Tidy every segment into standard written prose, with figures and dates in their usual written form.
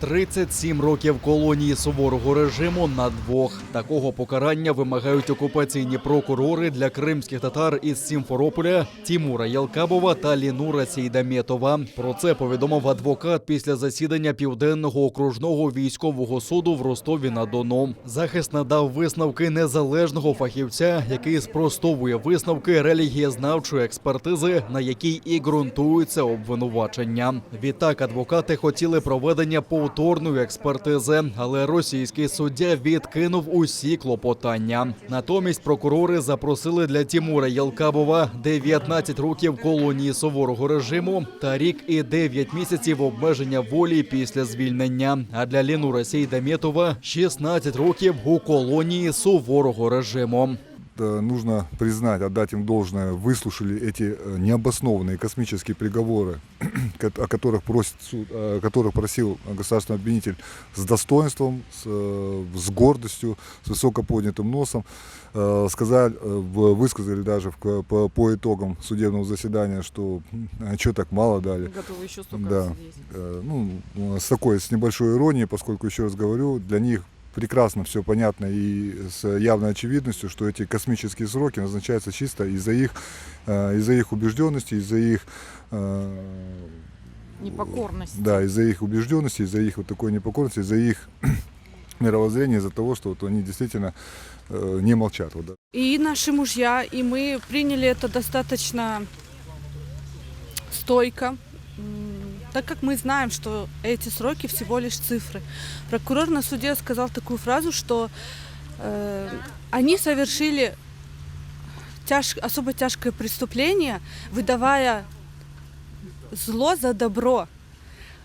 «37 років колонії суворого режиму на двох. Такого покарання вимагають окупаційні прокурори для кримських татар із Сімферополя Тімура Ялкабова та Лінура Сейдамєтова. Про це повідомив адвокат після засідання Південного окружного військового суду в Ростові-на-Дону. Захист надав висновки незалежного фахівця, який спростовує висновки релігієзнавчої експертизи, на якій і ґрунтуються обвинувачення. Відтак адвокати хотіли проведення повторної експертизи, але російський суддя відкинув усі клопотання. Натомість прокурори запросили для Тімура Ялкабова 19 років колонії суворого режиму та рік і 9 місяців обмеження волі після звільнення. А для Лінура Сейдамєтова 16 років у колонії суворого режиму. Нужно признать, отдать им должное, выслушали эти необоснованные космические приговоры, о которых просит суд, о которых просил государственный обвинитель с достоинством, с гордостью, с высоко поднятым носом. Высказали даже по итогам судебного заседания, что так мало дали. Готовы еще столько да. сидеть. С небольшой иронией, поскольку, еще раз говорю, для них прекрасно все понятно и с явной очевидностью, что эти космические сроки назначаются чисто из-за их убежденности, из-за их непокорности. Да, из-за их убежденности, из-за их вот такой непокорности, из-за их мировоззрения, из-за того, что вот они действительно не молчат. Вот, да. И наши мужья, и мы приняли это достаточно стойко, так как мы знаем, что эти сроки всего лишь цифры. Прокурор на суде сказал такую фразу, что они совершили особо тяжкое преступление, выдавая зло за добро.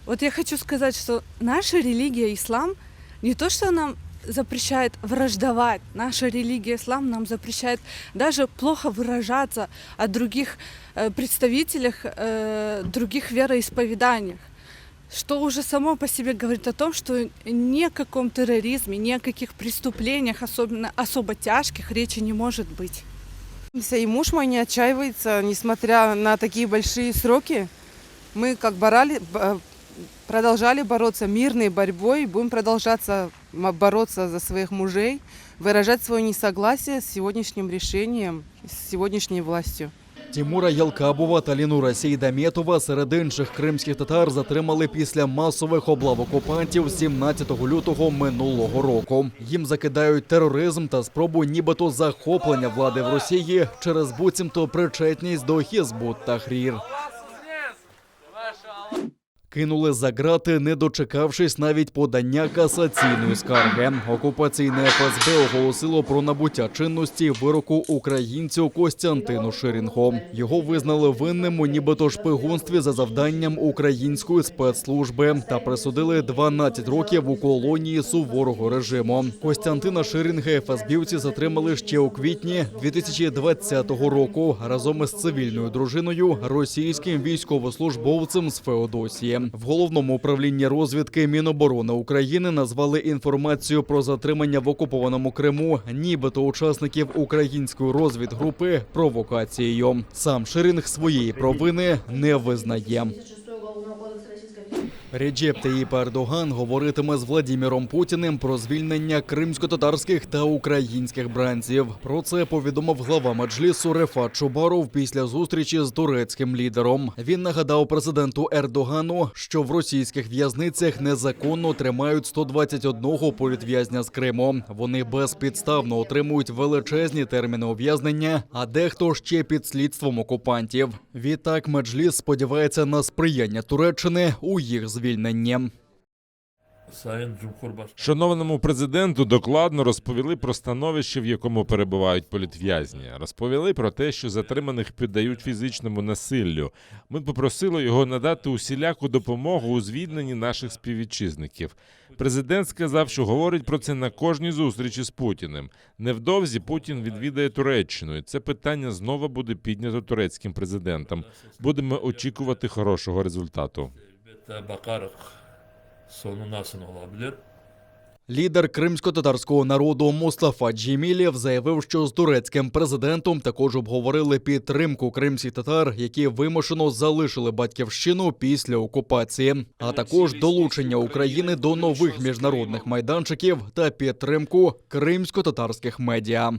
Вот я хочу сказать, что наша религия ислам не то, что нам запрещает враждовать. Наша религия ислам нам запрещает даже плохо выражаться о других представителях других вероисповеданий. Что уже само по себе говорит о том, что ни о каком терроризме, ни о каких преступлениях, особо тяжких, речи не может быть. И муж мой не отчаивается, несмотря на такие большие сроки. Мы продолжали бороться мирной борьбой, будем продолжаться бороться за своих мужей, выражать свое несогласие с сегодняшним решением, с сегодняшней властью. Тімура Ялкабова та Лінура Сейдамєтова серед інших кримських татар затримали після масових облав окупантів 17 лютого минулого року. Їм закидають тероризм та спробу нібито захоплення влади в Росії через буцімто причетність до Хізбут Тахрір. Кинули за ґрати, не дочекавшись навіть подання касаційної скарги. Окупаційне ФСБ оголосило про набуття чинності вироку українцю Костянтину Ширінгу. Його визнали винним у нібито шпигунстві за завданням української спецслужби та присудили 12 років у колонії суворого режиму. Костянтина Ширінга ФСБівці затримали ще у квітні 2020 року разом із цивільною дружиною, російським військовослужбовцем з Феодосії. В Головному управлінні розвідки Міноборони України назвали інформацію про затримання в окупованому Криму нібито учасників української розвідгрупи провокацією. Сам Ширінг своєї провини не визнає. Реджеп Таїп Ердоган говоритиме з Владіміром Путіним про звільнення кримсько-татарських та українських бранців. Про це повідомив глава Меджлісу Рефат Чубаров після зустрічі з турецьким лідером. Він нагадав президенту Ердогану, що в російських в'язницях незаконно тримають 121 політв'язня з Криму. Вони безпідставно отримують величезні терміни ув'язнення, а дехто ще під слідством окупантів. Відтак Меджліс сподівається на сприяння Туреччини у їх звільненні. Шановному президенту докладно розповіли про становище, в якому перебувають політв'язні. Розповіли про те, що затриманих піддають фізичному насиллю. Ми попросили його надати усіляку допомогу у звільненні наших співвітчизників. Президент сказав, що говорить про це на кожній зустрічі з Путіним. Невдовзі Путін відвідає Туреччину, і це питання знову буде піднято турецьким президентом. Будемо очікувати хорошого результату. Лідер кримсько-татарського народу Мустафа Джемілєв заявив, що з турецьким президентом також обговорили підтримку кримських татар, які вимушено залишили батьківщину після окупації, а також долучення України до нових міжнародних майданчиків та підтримку кримсько-татарських медіа.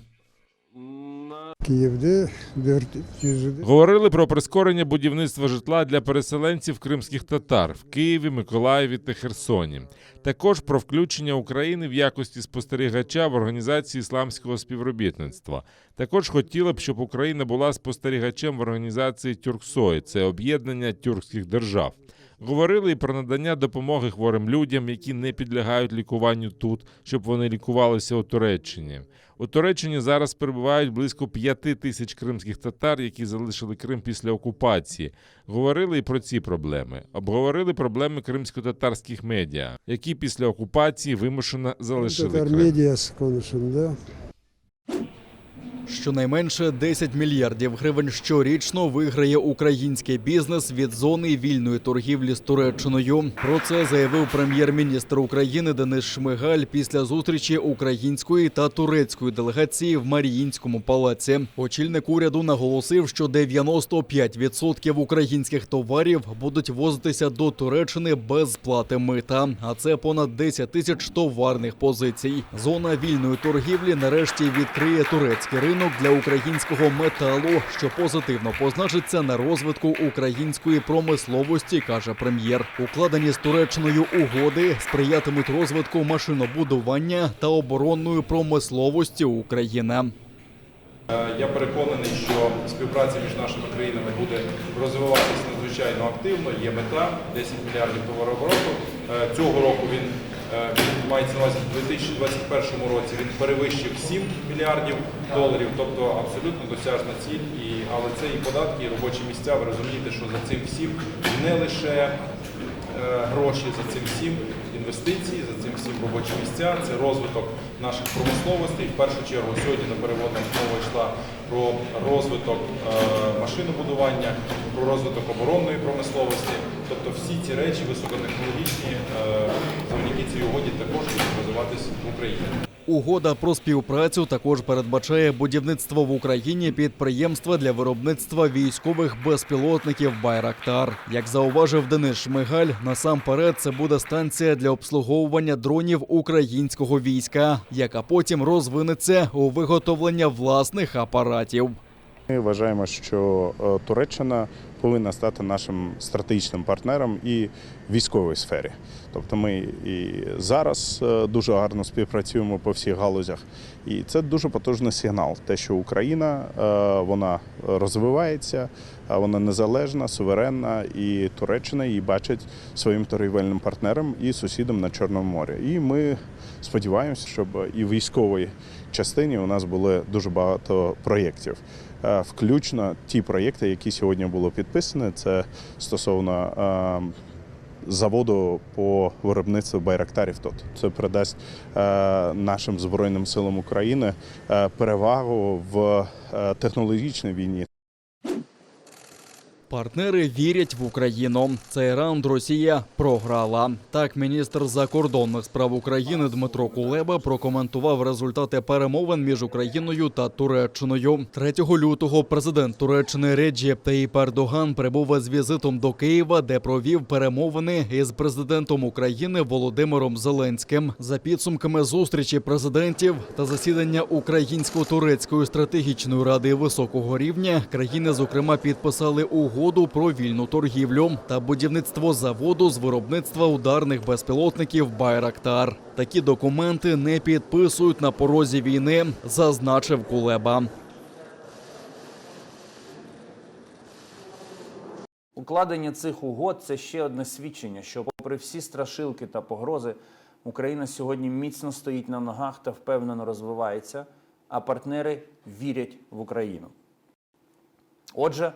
Говорили про прискорення будівництва житла для переселенців кримських татар в Києві, Миколаєві та Херсоні. Також про включення України в якості спостерігача в Організації ісламського співробітництва. Також хотіли б, щоб Україна була спостерігачем в організації Тюрксой – це об'єднання тюркських держав. Говорили і про надання допомоги хворим людям, які не підлягають лікуванню тут, щоб вони лікувалися у Туреччині. У Туреччині зараз перебувають близько 5 тисяч кримських татар, які залишили Крим після окупації. Говорили і про ці проблеми. Обговорили проблеми кримсько-татарських медіа, які після окупації вимушено залишили Крим. Щонайменше 10 мільярдів гривень щорічно виграє український бізнес від зони вільної торгівлі з Туреччиною. Про це заявив прем'єр-міністр України Денис Шмигаль після зустрічі української та турецької делегації в Маріїнському палаці. Очільник уряду наголосив, що 95% українських товарів будуть возитися до Туреччини без сплати мита, а це понад 10 тисяч товарних позицій. Зона вільної торгівлі нарешті відкриє турецький ринок для українського металу, що позитивно позначиться на розвитку української промисловості, каже прем'єр. Укладені з Туреччиною угоди сприятимуть розвитку машинобудування та оборонної промисловості України. Я переконаний, що співпраця між нашими країнами буде розвиватися надзвичайно активно. Є мета 10 мільярдів товарообороту. Цього року він мається на увазі в 2021 році він перевищив 7 мільярдів доларів, тобто абсолютно досяжна ціль. Але це і податки, і робочі місця. Ви розумієте, що за цим всім не лише гроші, за цим всім інвестиції, за цим всім робочі місця, це розвиток наших промисловостей. В першу чергу сьогодні на переводах мова йшла про розвиток машинобудування, про розвиток оборонної промисловості. Тобто всі ці речі високотехнологічні завдяки цій угоді також будуть розвиватися в Україні. Угода про співпрацю також передбачає будівництво в Україні підприємства для виробництва військових безпілотників «Байрактар». Як зауважив Денис Шмигаль, насамперед це буде станція для обслуговування дронів українського війська, яка потім розвинеться у виготовлення власних апаратів. Ми вважаємо, що Туреччина повинна стати нашим стратегічним партнером і в військовій сфері. Тобто ми і зараз дуже гарно співпрацюємо по всіх галузях. І це дуже потужний сигнал, те, що Україна, вона розвивається, вона незалежна, суверенна, і Туреччина її бачить своїм торгівельним партнером і сусідом на Чорному морі. І ми сподіваємося, щоб і в військовій частині у нас були дуже багато проєктів. Включно ті проєкти, які сьогодні були підписані, це стосовно заводу по виробництву байрактарів тут. Це придасть нашим Збройним силам України перевагу в технологічній війні. Партнери вірять в Україну. Цей раунд Росія програла. Так, міністр закордонних справ України Дмитро Кулеба прокоментував результати перемовин між Україною та Туреччиною. 3 лютого президент Туреччини Реджеп Таїп Ердоган прибув з візитом до Києва, де провів перемовини із президентом України Володимиром Зеленським. За підсумками зустрічі президентів та засідання Українсько-турецької стратегічної ради високого рівня, країни, зокрема, підписали угоду про вільну торгівлю та будівництво заводу з виробництва ударних безпілотників «Байрактар». Такі документи не підписують на порозі війни, зазначив Кулеба. Укладення цих угод – це ще одне свідчення, що попри всі страшилки та погрози, Україна сьогодні міцно стоїть на ногах та впевнено розвивається, а партнери вірять в Україну. Отже,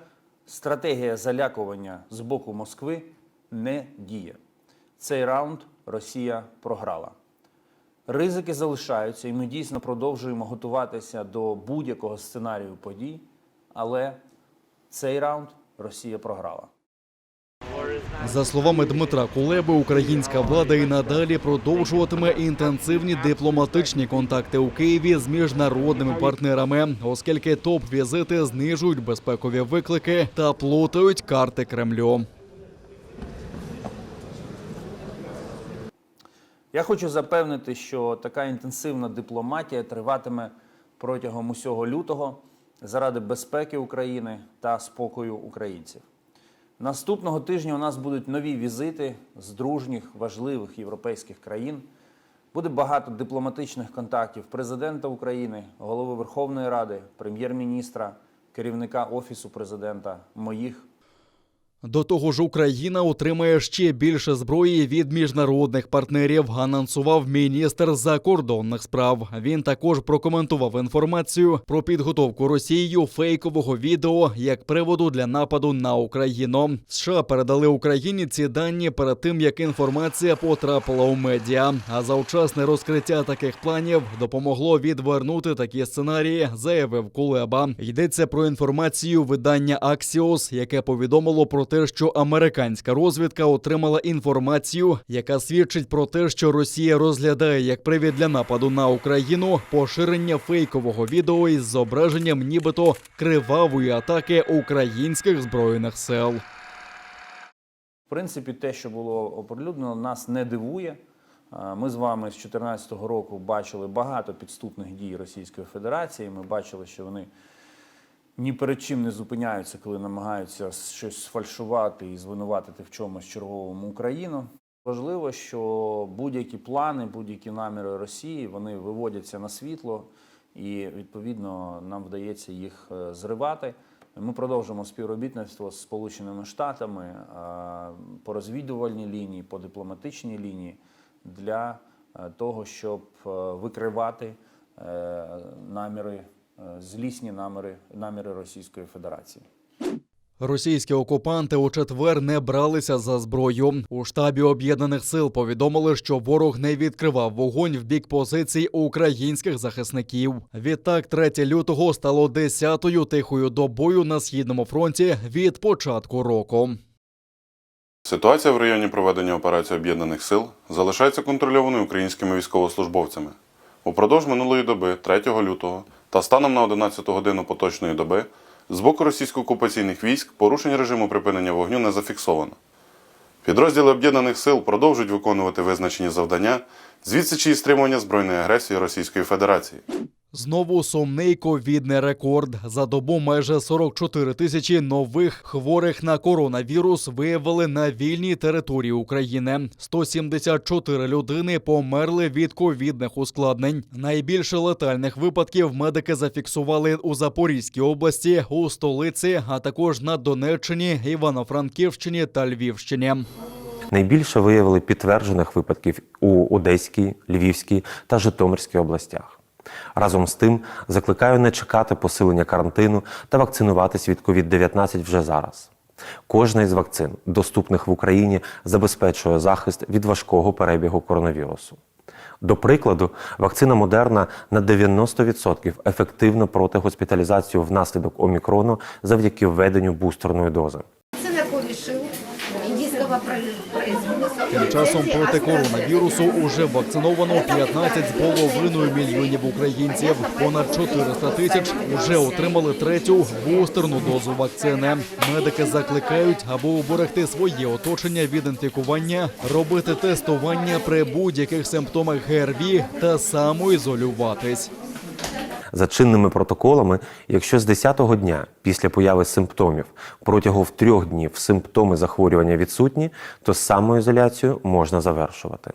стратегія залякування з боку Москви не діє. Цей раунд Росія програла. Ризики залишаються, і ми дійсно продовжуємо готуватися до будь-якого сценарію подій, але цей раунд Росія програла. За словами Дмитра Кулеби, українська влада і надалі продовжуватиме інтенсивні дипломатичні контакти у Києві з міжнародними партнерами, оскільки топ-візити знижують безпекові виклики та плутають карти Кремлю. Я хочу запевнити, що така інтенсивна дипломатія триватиме протягом усього лютого заради безпеки України та спокою українців. Наступного тижня у нас будуть нові візити з дружніх, важливих європейських країн. Буде багато дипломатичних контактів президента України, голови Верховної Ради, прем'єр-міністра, керівника Офісу президента, моїх. До того ж, Україна отримає ще більше зброї від міжнародних партнерів, анонсував міністр закордонних справ. Він також прокоментував інформацію про підготовку Росією фейкового відео як приводу для нападу на Україну. США передали Україні ці дані перед тим, як інформація потрапила у медіа. А завчасне розкриття таких планів допомогло відвернути такі сценарії, заявив Кулеба. Йдеться про інформацію видання Axios, яке повідомило про те, що американська розвідка отримала інформацію, яка свідчить про те, що Росія розглядає як привід для нападу на Україну поширення фейкового відео із зображенням нібито кривавої атаки українських збройних сил. В принципі, те, що було оприлюднено, нас не дивує. Ми з вами з 2014 року бачили багато підступних дій Російської Федерації. Ми бачили, що вони ні перед чим не зупиняються, коли намагаються щось сфальшувати і звинуватити в чомусь черговому Україну. Важливо, що будь-які плани, будь-які наміри Росії, вони виводяться на світло і, відповідно, нам вдається їх зривати. Ми продовжимо співробітництво з Сполученими Штатами по розвідувальній лінії, по дипломатичній лінії для того, щоб викривати злісні наміри Російської Федерації. Російські окупанти у четвер не бралися за зброю. У штабі Об'єднаних сил повідомили, що ворог не відкривав вогонь в бік позицій українських захисників. Відтак, 3 лютого стало 10-ю тихою добою на Східному фронті від початку року. Ситуація в районі проведення операції Об'єднаних сил залишається контрольованою українськими військовослужбовцями. Упродовж минулої доби, 3 лютого, та станом на 11 годину поточної доби, з боку російсько-окупаційних військ порушень режиму припинення вогню не зафіксовано. Підрозділи Об'єднаних сил продовжують виконувати визначені завдання з відсічі і стримування збройної агресії Російської Федерації. Знову сумний ковідний рекорд. За добу майже 44 тисячі нових хворих на коронавірус виявили на вільній території України. 174 людини померли від ковідних ускладнень. Найбільше летальних випадків медики зафіксували у Запорізькій області, у столиці, а також на Донеччині, Івано-Франківщині та Львівщині. Найбільше виявили підтверджених випадків у Одеській, Львівській та Житомирській областях. Разом з тим, закликаю не чекати посилення карантину та вакцинуватись від COVID-19 вже зараз. Кожна із вакцин, доступних в Україні, забезпечує захист від важкого перебігу коронавірусу. До прикладу, вакцина Модерна на 90% ефективна проти госпіталізації внаслідок омікрону завдяки введенню бустерної дози. Тим часом проти коронавірусу уже вакциновано 15,5 мільйонів українців. Понад 400 тисяч уже отримали 3-ю бустерну дозу вакцини. Медики закликають, аби уберегти своє оточення від інфікування, робити тестування при будь-яких симптомах ГРВІ та самоізолюватись. За чинними протоколами, якщо з 10-го дня після появи симптомів протягом 3 днів симптоми захворювання відсутні, то самоізоляцію можна завершувати.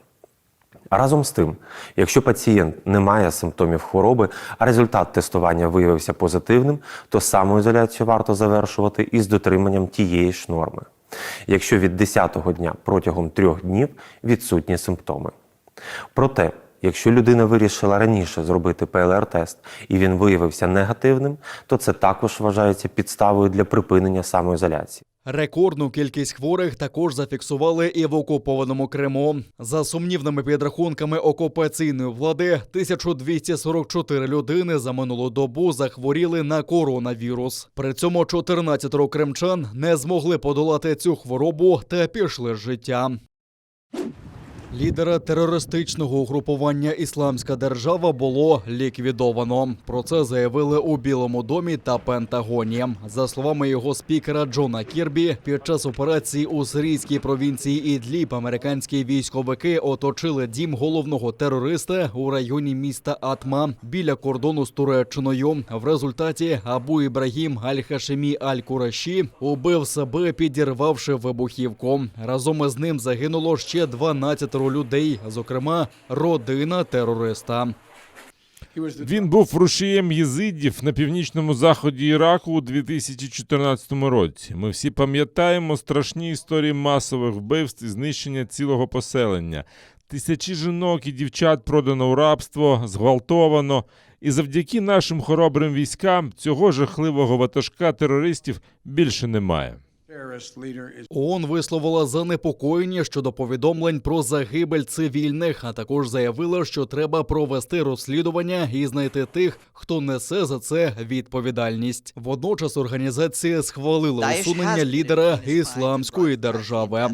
А разом з тим, якщо пацієнт не має симптомів хвороби, а результат тестування виявився позитивним, то самоізоляцію варто завершувати із дотриманням тієї ж норми. Якщо від 10-го дня протягом 3 днів відсутні симптоми. Проте, якщо людина вирішила раніше зробити ПЛР-тест і він виявився негативним, то це також вважається підставою для припинення самоізоляції. Рекордну кількість хворих також зафіксували і в окупованому Криму. За сумнівними підрахунками окупаційної влади, 1244 людини за минулу добу захворіли на коронавірус. При цьому 14 кримчан не змогли подолати цю хворобу та пішли з життя. Лідера терористичного угрупування «Ісламська держава» було ліквідовано. Про це заявили у Білому домі та Пентагоні. За словами його спікера Джона Кірбі, під час операції у сирійській провінції Ідліб американські військовики оточили дім головного терориста у районі міста Атма біля кордону з Туреччиною. В результаті Абу Ібрагім Аль-Хашемі Аль-Кураші убив себе, підірвавши вибухівку. Разом із ним загинуло ще 12 людей, зокрема, родина терориста. Він був рушієм єзидів на північному заході Іраку у 2014 році. Ми всі пам'ятаємо страшні історії масових вбивств і знищення цілого поселення. Тисячі жінок і дівчат продано у рабство, зґвалтовано. І завдяки нашим хоробрим військам цього жахливого ватажка терористів більше немає. ООН висловила занепокоєння щодо повідомлень про загибель цивільних, а також заявила, що треба провести розслідування і знайти тих, хто несе за це відповідальність. Водночас організація схвалила усунення лідера Ісламської держави.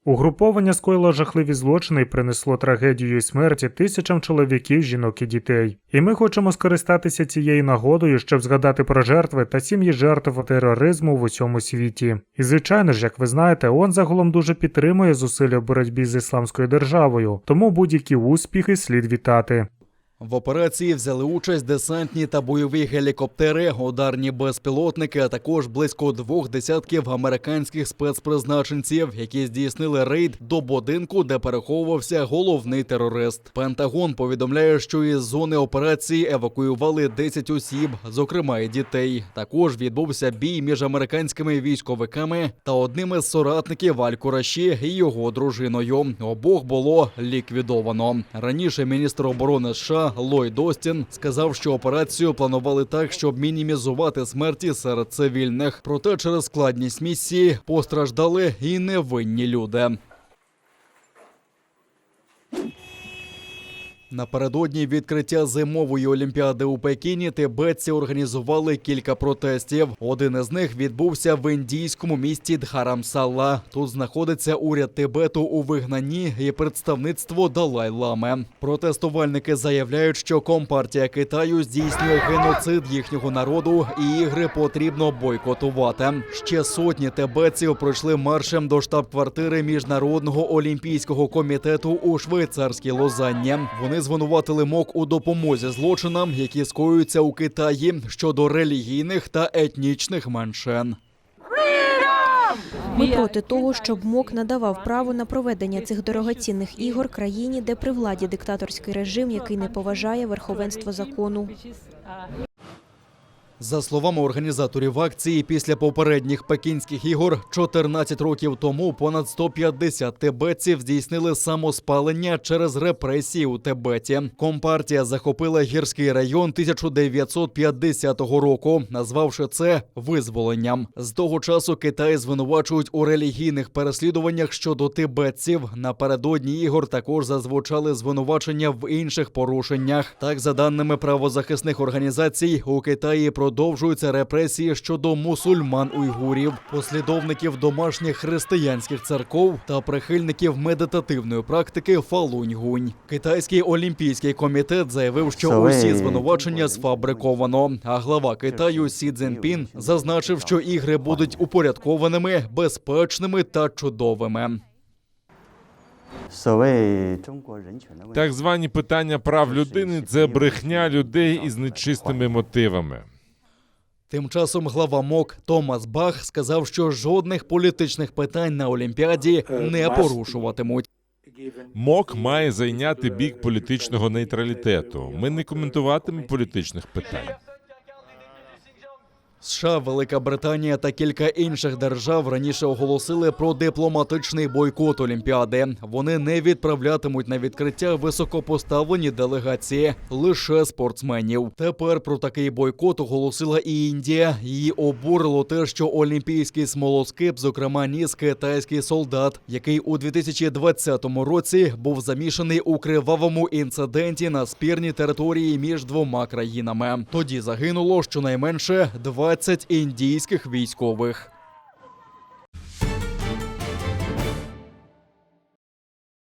Угруповання скоїло жахливі злочини і принесло трагедію і смерті тисячам чоловіків, жінок і дітей. І ми хочемо скористатися цією нагодою, щоб згадати про жертви та сім'ї жертв тероризму в усьому світі. І звичайно ж, як ви знаєте, ООН загалом дуже підтримує зусилля в боротьбі з Ісламською державою, тому будь-які успіхи слід вітати. В операції взяли участь десантні та бойові гелікоптери, ударні безпілотники, а також близько 2 десятків американських спецпризначенців, які здійснили рейд до будинку, де переховувався головний терорист. Пентагон повідомляє, що із зони операції евакуювали 10 осіб, зокрема і дітей. Також відбувся бій між американськими військовиками та одним із соратників Аль-Кураші і його дружиною. Обох було ліквідовано. Раніше міністр оборони США Ллойд Остін сказав, що операцію планували так, щоб мінімізувати смерті серед цивільних. Проте через складність місії постраждали і невинні люди. Напередодні відкриття зимової олімпіади у Пекіні тибетці організували кілька протестів. Один із них відбувся в індійському місті Дхарамсала. Тут знаходиться уряд Тибету у вигнанні і представництво Далай-лами. Протестувальники заявляють, що Компартія Китаю здійснює геноцид їхнього народу і ігри потрібно бойкотувати. Ще сотні тибетців пройшли маршем до штаб-квартири Міжнародного олімпійського комітету у швейцарській Лозанні. Вони звинуватили МОК у допомозі злочинам, які скоюються у Китаї щодо релігійних та етнічних меншин. Ми проти того, щоб МОК надавав право на проведення цих дорогоцінних ігор країні, де при владі диктаторський режим, який не поважає верховенство закону. За словами організаторів акції, після попередніх Пекінських ігор 14 років тому понад 150 тибетців здійснили самоспалення через репресії у Тибеті. Компартія захопила гірський район 1950 року, назвавши це визволенням. З того часу Китай звинувачують у релігійних переслідуваннях щодо тибетців. Напередодні ігор також зазвучали звинувачення в інших порушеннях. Так, за даними правозахисних організацій, у Китаї продовжуються репресії щодо мусульман-уйгурів, послідовників домашніх християнських церков та прихильників медитативної практики Фалунь-Гунь. Китайський олімпійський комітет заявив, що усі звинувачення сфабриковано, а глава Китаю Сі Цзіньпін зазначив, що ігри будуть упорядкованими, безпечними та чудовими. Так звані питання прав людини – це брехня людей із нечистими мотивами. Тим часом глава МОК Томас Бах сказав, що жодних політичних питань на Олімпіаді не порушуватимуть. МОК має зайняти бік політичного нейтралітету. Ми не коментуватимемо політичних питань. США, Велика Британія та кілька інших держав раніше оголосили про дипломатичний бойкот Олімпіади. Вони не відправлятимуть на відкриття високопоставлені делегації, лише спортсменів. Тепер про такий бойкот оголосила і Індія. Її обурило те, що олімпійський смолоскип, зокрема, ніс китайський солдат, який у 2020 році був замішаний у кривавому інциденті на спірній території між двома країнами. Тоді загинуло щонайменше 20 індійських військових.